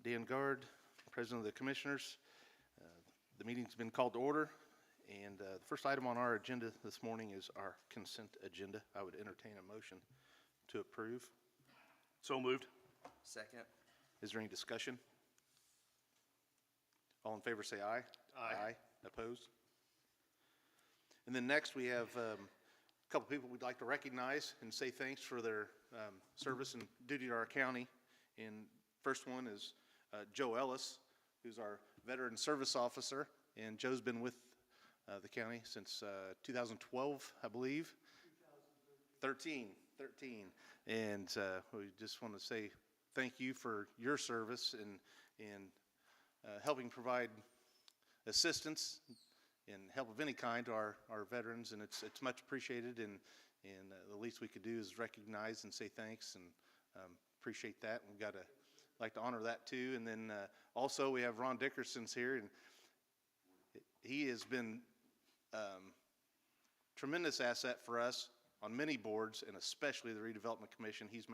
Dan Guard, President of the Commissioners. The meeting's been called to order, and the first item on our agenda this morning is our consent agenda. I would entertain a motion to approve. So moved. Second. Is there any discussion? All in favor say aye. Aye. Opposed? And then next we have a couple people we'd like to recognize and say thanks for their service and duty to our county. And first one is Joe Ellis, who's our Veteran Service Officer. And Joe's been with the county since 2012, I believe. 13. And we just want to say thank you for your service and helping provide assistance and help of any kind to our veterans, and it's much appreciated, and the least we could do is recognize and say thanks, and appreciate that. We've got to like to honor that too. And then also we have Ron Dickerson's here, and he has been tremendous asset for us on many boards, and especially the Redevelopment Commission. He's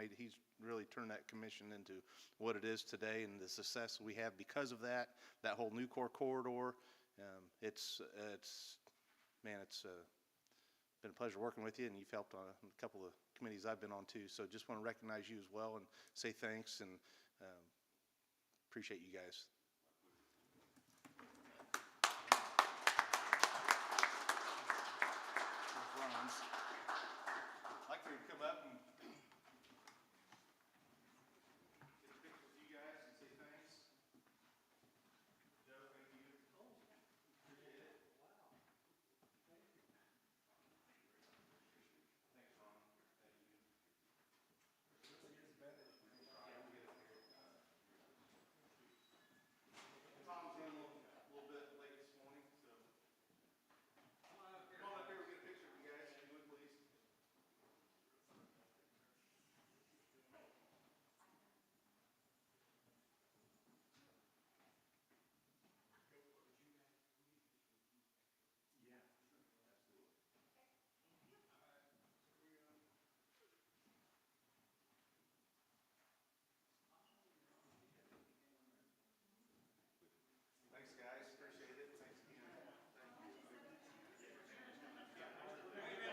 really turned that commission into what it is today, and the success we have because of that whole new core corridor. It's been a pleasure working with you, and you've helped on a couple of committees I've been on too. So just want to recognize you as well and say thanks, and appreciate you guys. Ron's. I'd like for you to come up and get a picture with you guys and say thanks. Joe, thank you. Appreciate it. Wow. Thank you. Thanks, Ron. Thank you. Tom's in a little bit late this morning, so come on up here. We'll get a picture of you guys, if you would, please. Thanks, guys. Appreciate it. Thanks again. Thank you. Nice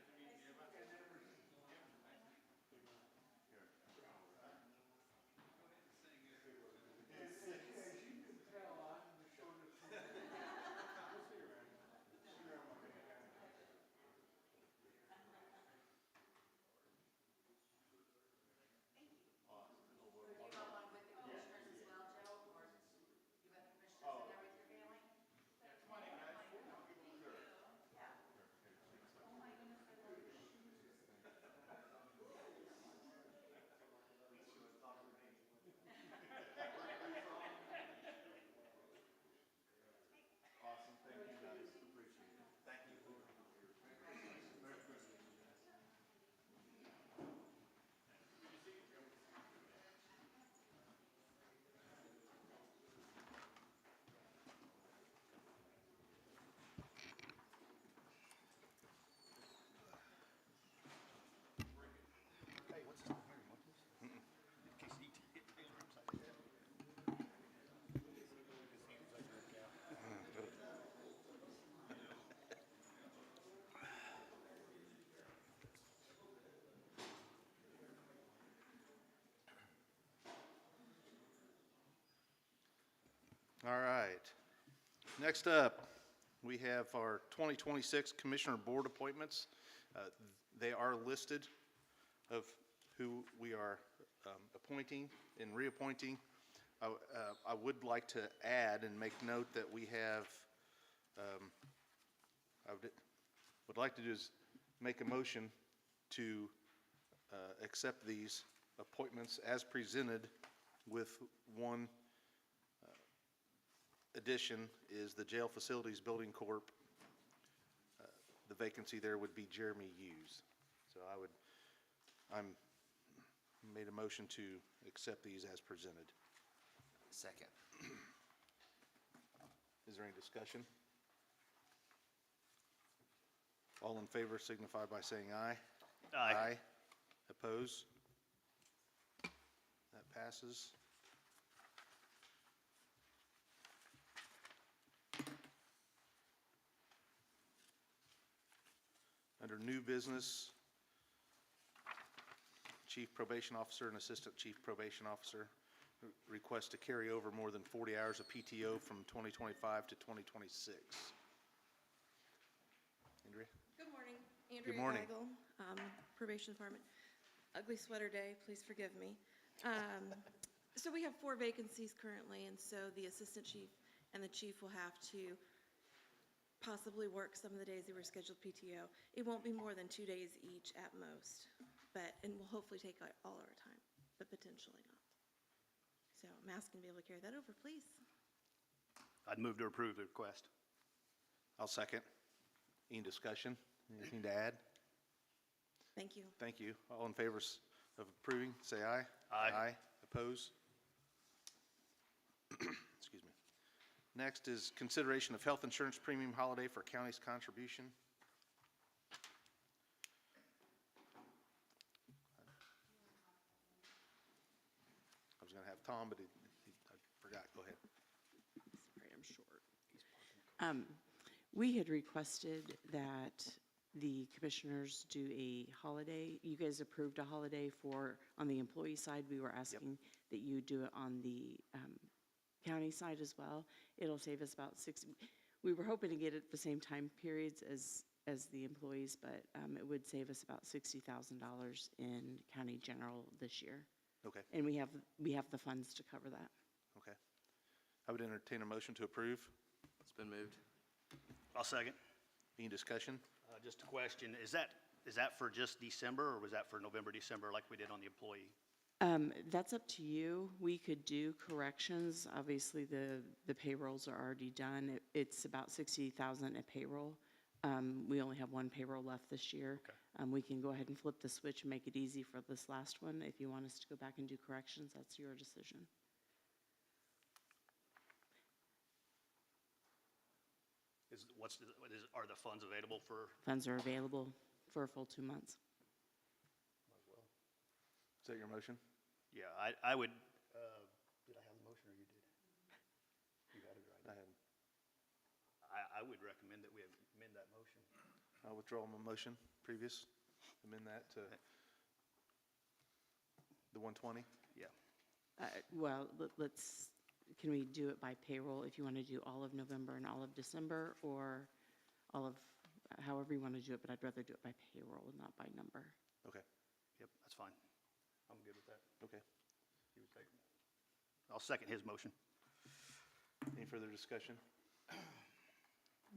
to meet you. Chris is going to step in, and Jason's still on. So Chris and Jason. All right. Next up, we have our 2026 Commissioner Board appointments. They are listed of who we are appointing and reappointing. I would like to add and make note that we have, I would like to do is make a motion to accept these appointments as presented, with one addition is the Jail Facilities Building Corp. The vacancy there would be Jeremy Hughes. So I'm made a motion to accept these as presented. Second. Is there any discussion? All in favor signify by saying aye. Aye. Oppose? That passes. Under new business, Chief Probation Officer and Assistant Chief Probation Officer request to carry over more than 40 hours of PTO from 2025 to 2026. Andrea? Good morning. Good morning. Andrea Geigel, Probation Department. Ugly sweater day, please forgive me. So we have 4 vacancies currently, and so the assistant chief and the chief will have to possibly work some of the days they were scheduled PTO. It won't be more than 2 days each at most, and we'll hopefully take all our time, but potentially not. So I'm asking to be able to carry that over, please. I'd move to approve the request. I'll second. Any discussion? Anything to add? Thank you. Thank you. All in favor of approving, say aye. Aye. Oppose? Excuse me. Next is consideration of health insurance premium holiday for county's contribution. I was going to have Tom, but I forgot. Go ahead. Sorry, I'm short. We had requested that the commissioners do a holiday. You guys approved a holiday on the employee side. We were asking that you do it on the county side as well. It'll save us about we were hoping to get it at the same time periods as the employees, but it would save us about $60,000 in county general this year. Okay. And we have the funds to cover that. Okay. I would entertain a motion to approve. It's been moved. I'll second. Any discussion? Just a question, is that for just December, or was that for November, December, like we did on the employee? That's up to you. We could do corrections. Obviously, the payrolls are already done. It's about $60,000 a payroll. We only have one payroll left this year. Okay. We can go ahead and flip the switch and make it easy for this last one. If you want us to go back and do corrections, that's your decision. Are the funds available for? Funds are available for a full 2 months. Is that your motion? Yeah, I would, did I have the motion, or you did? You got it right. I had. I would recommend that we amend that motion. I'll withdraw my motion previous, amend that to the 120. Yeah. Well, can we do it by payroll if you want to do all of November and all of December, or all of, however you want to do it, but I'd rather do it by payroll and not by number. Okay. Yep, that's fine. I'm good with that. Okay. I'll second his motion. Any further discussion?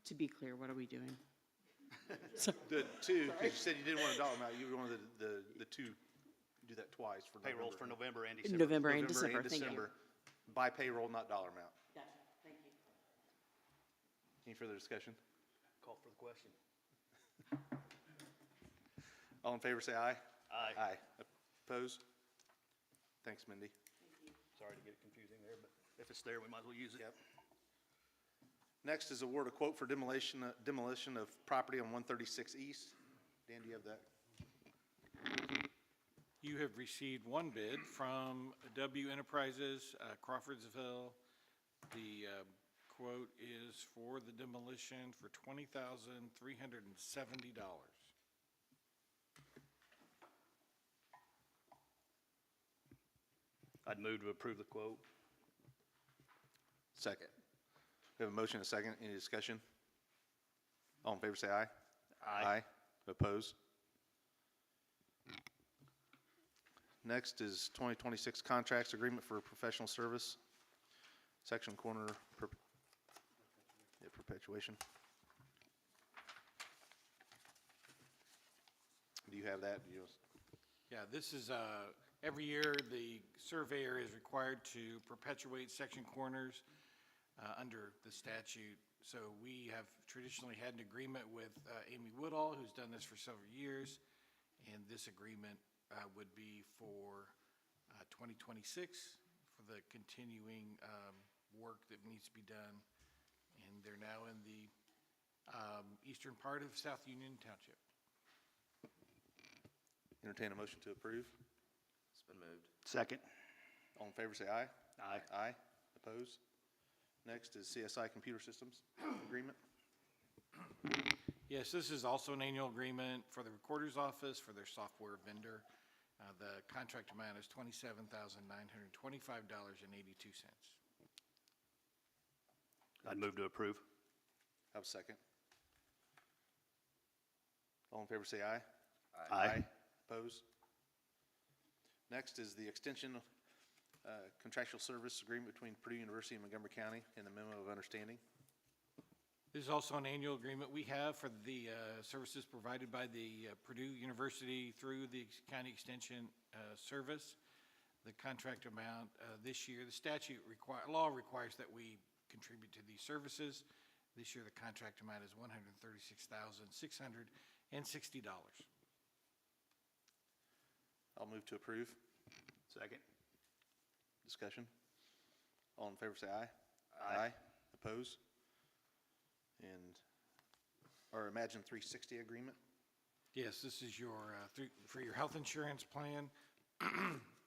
To be clear, what are we doing? The two, because you said you didn't want a dollar amount, you wanted the two, do that twice for November. Payrolls for November and December. November and December, thank you. By payroll, not dollar amount. Gotcha, thank you. Any further discussion? Call for the question. All in favor, say aye. Aye. Aye. Oppose? Thanks, Mindy. Sorry to get it confusing there, but if it's there, we might as well use it. Yep. Next is award a quote for demolition of property on 136 East. Dan, do you have that? You have received one bid from W Enterprises, Crawfordsville. The quote is for the demolition for $20,370. I'd move to approve the quote. Second. We have a motion and a second. Any discussion? All in favor, say aye. Aye. Oppose? Next is 2026 contracts agreement for professional service. Section corner perpetuation. Do you have that? Yeah, this is, every year, the surveyor is required to perpetuate section corners under the statute. So we have traditionally had an agreement with Amy Woodall, who's done this for several years, and this agreement would be for 2026 for the continuing work that needs to be done. And they're now in the eastern part of South Union Township. Entertain a motion to approve. It's been moved. Second. All in favor, say aye. Aye. Aye. Opposed? Next is CSI Computer Systems Agreement. Yes, this is also an annual agreement for the Recorder's Office for their software vendor. The contract amount is $27,925.82. I'd move to approve. Have a second. All in favor, say aye. Aye. Opposed? Next is the extension of contractual service agreement between Purdue University and Montgomery County and the memo of understanding. This is also an annual agreement we have for the services provided by the Purdue University through the county extension service. The contract amount this year, the law requires that we contribute to these services. This year, the contract amount is $136,660. I'll move to approve. Second. Discussion? All in favor, say aye. Aye. Opposed? And our Imagine 360 agreement. Yes, this is your, for your health insurance plan.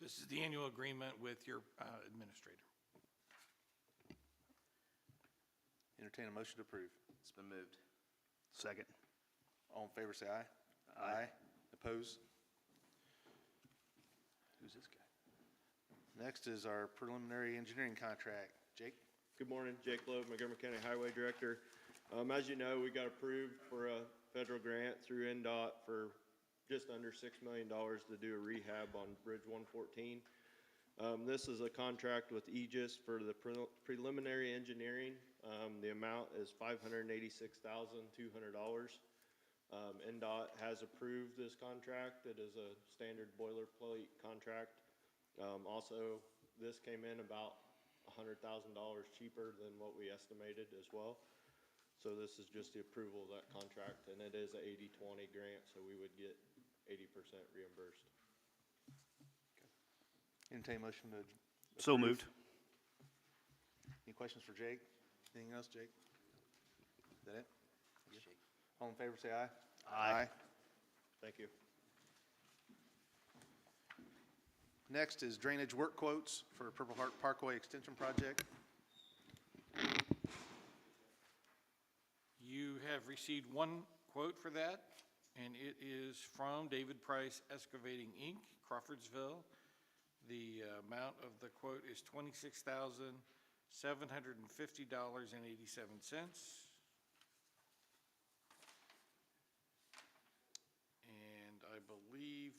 This is the annual agreement with your administrator. Entertain a motion to approve. It's been moved. Second. All in favor, say aye. Aye. Opposed? Who's this guy? Next is our preliminary engineering contract. Jake? Good morning, Jake Loeb, Montgomery County Highway Director. As you know, we got approved for a federal grant through NDOT for just under $6 million to do a rehab on Bridge 114. This is a contract with Aegis for the preliminary engineering. The amount is $586,200. NDOT has approved this contract. It is a standard boilerplate contract. Also, this came in about $100,000 cheaper than what we estimated as well. So this is just the approval of that contract, and it is a 80-20 grant, so we would get 80% reimbursed. Entertain a motion to So approve. moved. Any questions for Jake? Anything else, Jake? Is that it? Shake. All in favor, say aye. Aye. Thank you. Next is drainage work quotes for Purple Heart Parkway Extension Project. You have received one quote for that, and it is from David Price Excavating, Inc., Crawfordsville. The amount of the quote is $26,750.87. And I believe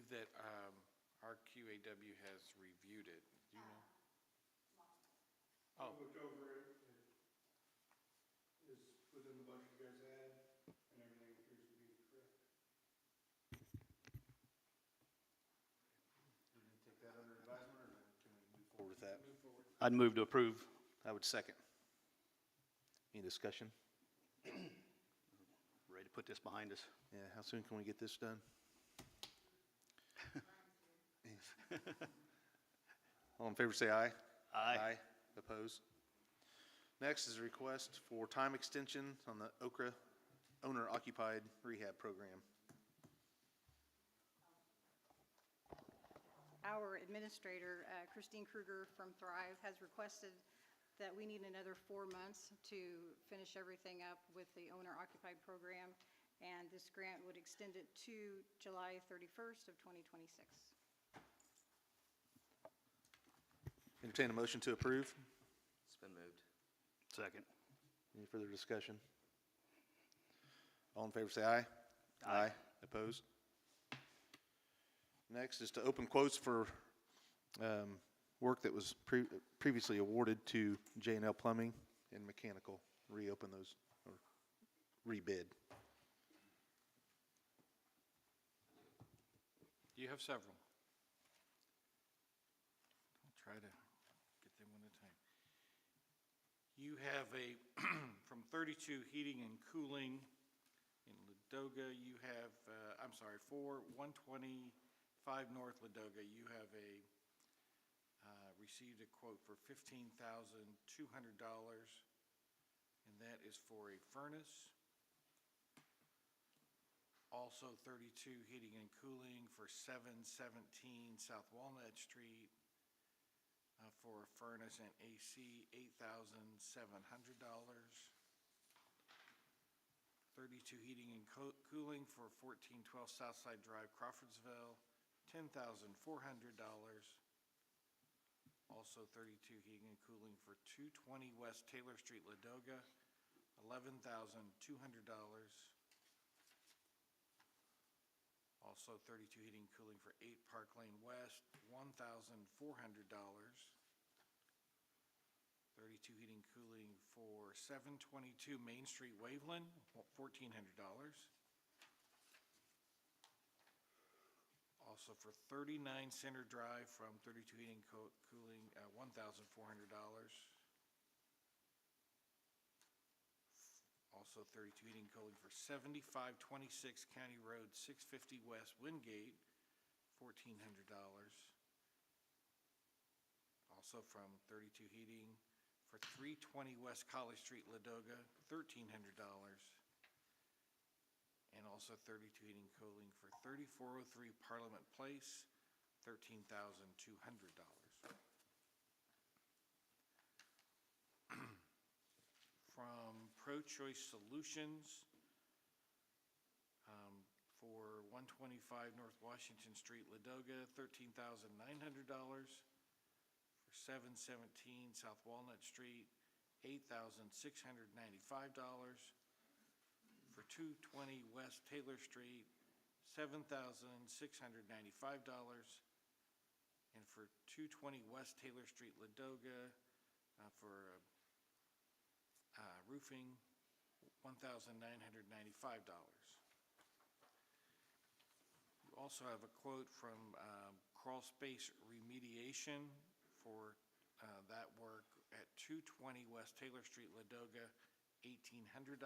that our QAW has reviewed it. Do you know? Oh. Looked over it, it is within the budget you guys had, and everything appears to be correct. Do we take that under advisement, or can we move forward with that? I'd move to approve. I would second. Any discussion? Ready to put this behind us. Yeah, how soon can we get this done? All in favor, say aye. Aye. Opposed? Next is a request for time extension on the Okra owner-occupied rehab program. Our administrator, Christine Kruger from Thrive, has requested that we need another 4 months to finish everything up with the owner-occupied program, and this grant would extend it to July 31st of 2026. Entertain a motion to approve. It's been moved. Second. Any further discussion? All in favor, say aye. Aye. Opposed? Next is to open quotes for work that was previously awarded to J&L Plumbing and Mechanical. Reopen those, or rebid. You have several. I'll try to get them one at a time. You have from 32 heating and cooling in Ladoga, you have, for 125 North Ladoga, you have received a quote for $15,200, and that is for a furnace. Also 32 heating and cooling for 717 South Walnut Street, for a furnace and AC, $8,700. 32 heating and cooling for 1412 Southside Drive, Crawfordsville, $10,400. Also 32 heating and cooling for 220 West Taylor Street, Ladoga, $11,200. Also 32 heating and cooling for 8 Park Lane West, $1,400. 32 heating and cooling for 722 Main Street, Waveland, $1,400. Also for 39 Center Drive from 32 heating and cooling, $1,400. Also 32 heating and cooling for 7526 County Road, 650 West, Wingate, $1,400. Also from 32 heating for 320 West College Street, Ladoga, $1,300. And also 32 heating and cooling for 3403 Parliament Place, $13,200. From Pro-Choice Solutions, for 125 North Washington Street, Ladoga, $13,900. For 717 South Walnut Street, $8,695. For 220 West Taylor Street, $7,695. And for 220 West Taylor Street, Ladoga, for roofing, $1,995. You also have a quote from Crawl Space Remediation for that work at 220 West Taylor Street, Ladoga, $1,800.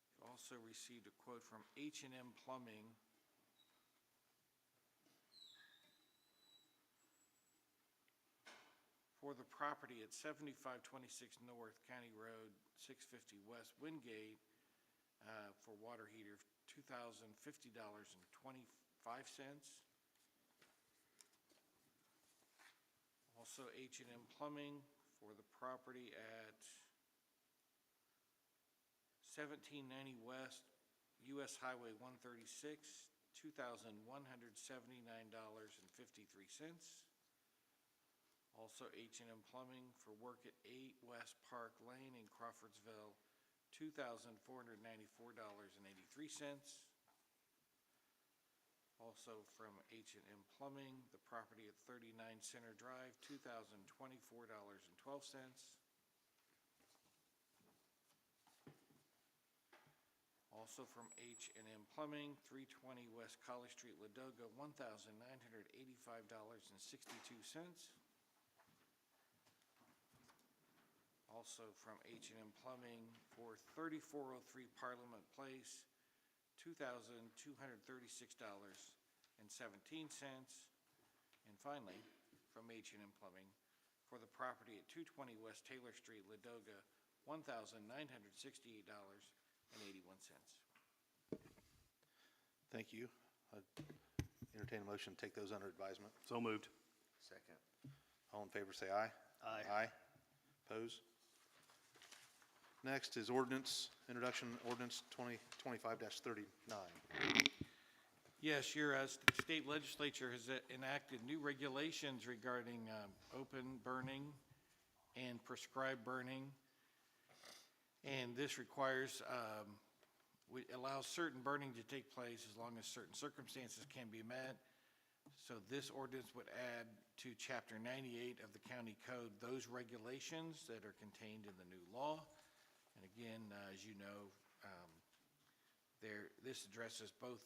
You also received a quote from H&M Plumbing for the property at 7526 North County Road, 650 West, Wingate, for water heater, $2,050.25. Also H&M Plumbing for the property at 1790 West, US Highway 136, $2,179.53. Also H&M Plumbing for work at 8 West Park Lane in Crawfordsville, $2,494.83. Also from H&M Plumbing, the property at 39 Center Drive, $2,024.12. Also from H&M Plumbing, 320 West College Street, Ladoga, $1,985.62. Also from H&M Plumbing for 3403 Parliament Place, $2,236.17. And finally, from H&M Plumbing for the property at 220 West Taylor Street, Ladoga, $1,968.81. Thank you. I'd entertain a motion to take those under advisement. So moved. Second. All in favor, say aye. Aye. Aye. Oppose? Next is ordinance, introduction ordinance 2025-39. Yes, your state legislature has enacted new regulations regarding open burning and prescribed burning. And this requires, allows certain burning to take place as long as certain circumstances can be met. So this ordinance would add to Chapter 98 of the county code those regulations that are contained in the new law. And again, as you know, this addresses both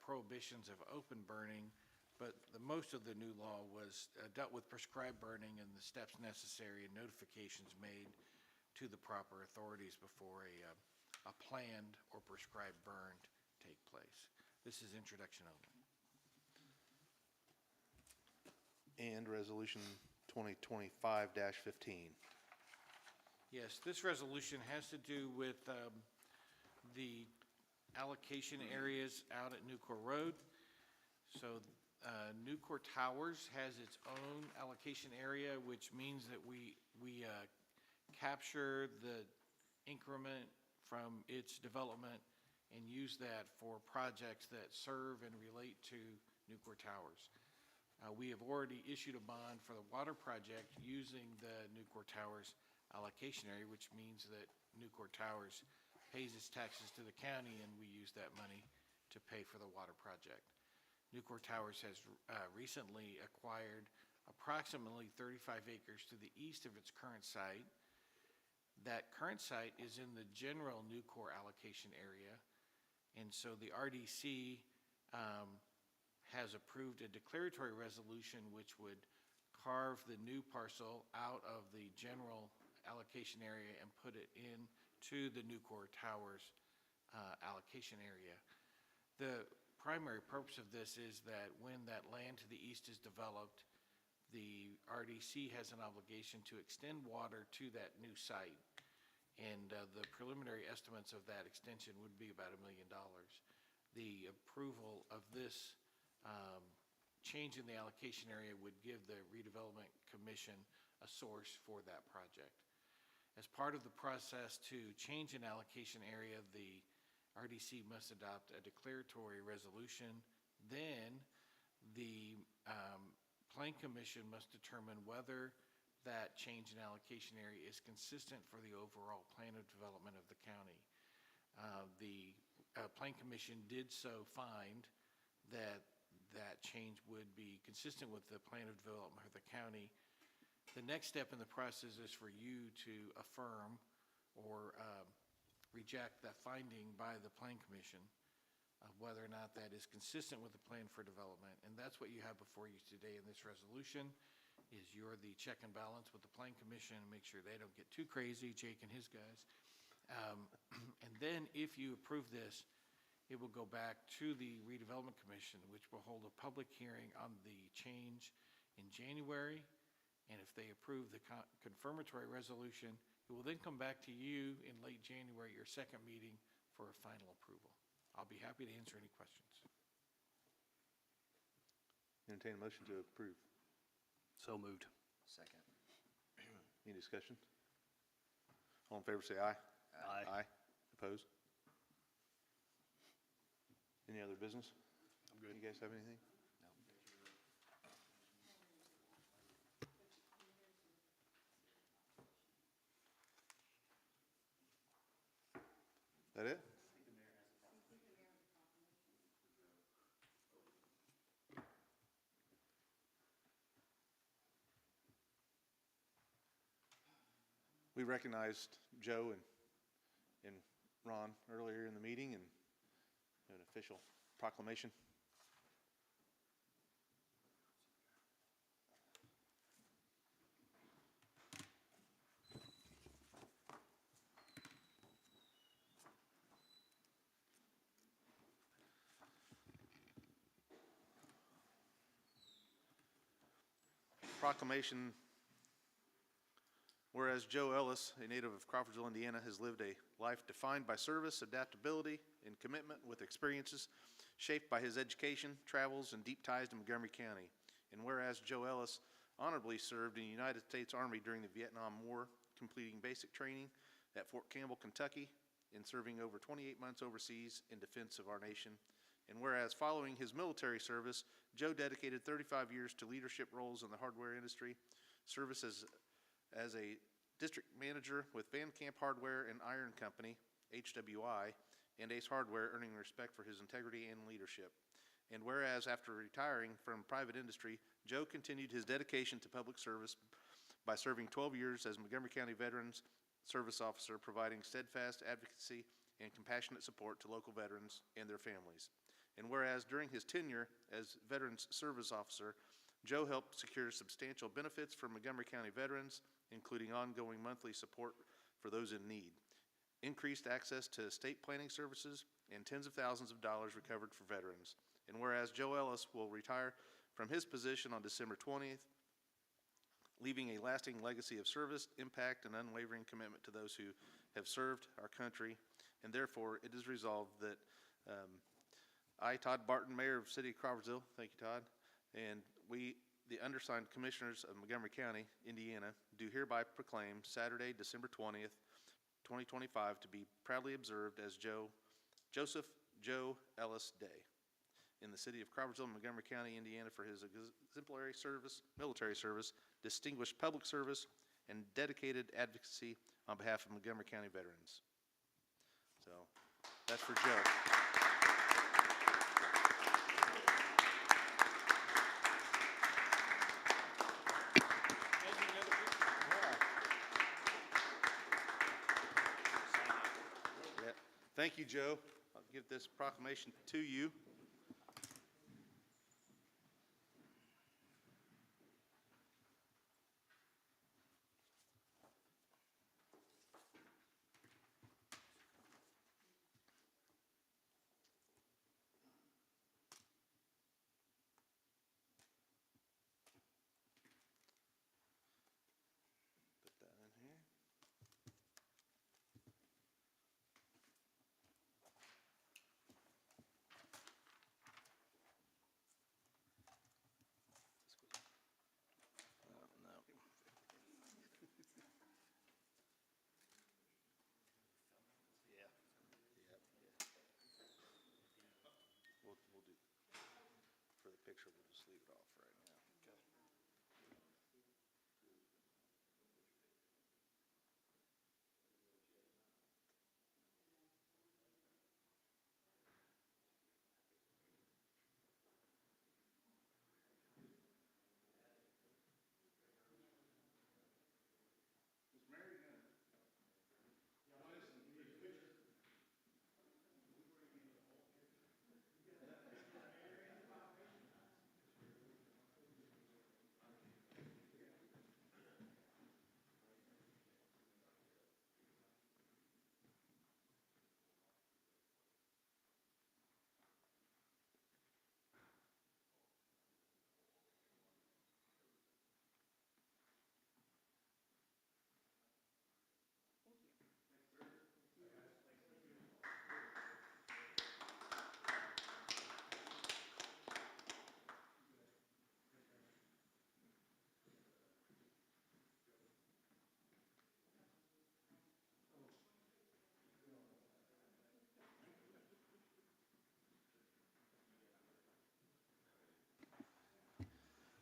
prohibitions of open burning, but most of the new law was dealt with prescribed burning and the steps necessary and notifications made to the proper authorities before a planned or prescribed burn take place. This is introduction only. And Resolution 2025-15. Yes, this resolution has to do with the allocation areas out at Newcore Road. So Newcore Towers has its own allocation area, which means that we capture the increment from its development and use that for projects that serve and relate to Newcore Towers. We have already issued a bond for the water project using the Newcore Towers allocation area, which means that Newcore Towers pays its taxes to the county, and we use that money to pay for the water project. Newcore Towers has recently acquired approximately 35 acres to the east of its current site. That current site is in the general Newcore allocation area, and so the RDC has approved a declaratory resolution which would carve the new parcel out of the general allocation area and put it into the Newcore Towers allocation area. The primary purpose of this is that when that land to the east is developed, the RDC has an obligation to extend water to that new site. And the preliminary estimates of that extension would be about $1 million. The approval of this change in the allocation area would give the Redevelopment Commission a source for that project. As part of the process to change an allocation area, the RDC must adopt a declaratory resolution. Then the Plan Commission must determine whether that change in allocation area is consistent for the overall plan of development of the county. The Plan Commission did so find that that change would be consistent with the plan of development of the county. The next step in the process is for you to affirm or reject that finding by the Plan Commission of whether or not that is consistent with the plan for development. And that's what you have before you today in this resolution, is you're the check and balance with the Plan Commission and make sure they don't get too crazy, Jake and his guys. And then if you approve this, it will go back to the Redevelopment Commission, which will hold a public hearing on the change in January. And if they approve the confirmatory resolution, it will then come back to you in late January, your second meeting, for a final approval. I'll be happy to answer any questions. Entertain a motion to approve. So moved. Second. Any discussion? All in favor say aye. Aye. Aye. Opposed? Any other business? I'm good. You guys have anything? That it? We recognized Joe and Ron earlier in the meeting and an official proclamation. Proclamation. Whereas Joe Ellis, a native of Crawfordsville, Indiana, has lived a life defined by service, adaptability, and commitment with experiences shaped by his education, travels, and deep ties to Montgomery County. And whereas Joe Ellis honorably served in the United States Army during the Vietnam War, completing basic training at Fort Campbell, Kentucky, and serving over 28 months overseas in defense of our nation. And whereas following his military service, Joe dedicated 35 years to leadership roles in the hardware industry, service as a district manager with Van Camp Hardware and Iron Company, HWI, and Ace Hardware, earning respect for his integrity and leadership. And whereas after retiring from private industry, Joe continued his dedication to public service by serving 12 years as Montgomery County Veterans Service Officer, providing steadfast advocacy and compassionate support to local veterans and their families. And whereas during his tenure as Veterans Service Officer, Joe helped secure substantial benefits for Montgomery County veterans, including ongoing monthly support for those in need, increased access to estate planning services, and tens of thousands of dollars recovered for veterans. And whereas Joe Ellis will retire from his position on December 20th, leaving a lasting legacy of service, impact, and unwavering commitment to those who have served our country. And therefore, it is resolved that I, Todd Barton, Mayor of City of Crawfordsville, thank you, Todd, and we, the undersigned Commissioners of Montgomery County, Indiana, do hereby proclaim Saturday, December 20th, 2025, to be proudly observed as Joseph Joe Ellis Day in the city of Crawfordsville, Montgomery County, Indiana, for his exemplary service, military service, distinguished public service, and dedicated advocacy on behalf of Montgomery County veterans. So, that's for Joe. Yeah. Thank you, Joe. I'll give this proclamation to you. Put that in here. No. Yeah. We'll do, for the picture, we'll just leave it off right now.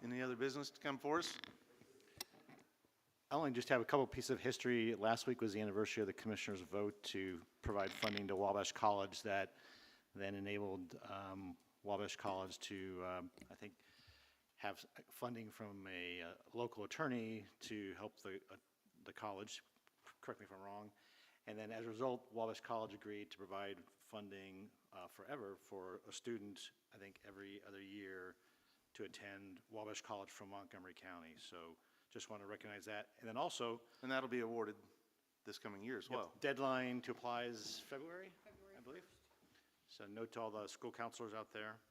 Any other business to come for us? I only just have a couple pieces of history. Last week was the anniversary of the commissioner's vote to provide funding to Wabash College that then enabled Wabash College to, I think, have funding from a local attorney to help the college, correct me if I'm wrong. And then as a result, Wabash College agreed to provide funding forever for a student, I think, every other year to attend Wabash College from Montgomery County. So just want to recognize that. And then also, And that'll be awarded this coming year as well. deadline to apply is February, I believe. So note to all the school counselors out there.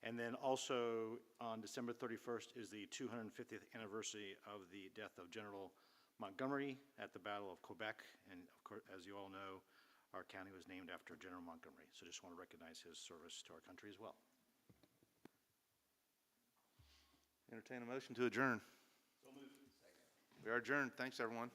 And then also on December 31st is the 250th anniversary of the death of General Montgomery at the Battle of Quebec. And of course, as you all know, our county was named after General Montgomery. So just want to recognize his service to our country as well. Entertain a motion to adjourn. So moved. We are adjourned. Thanks, everyone.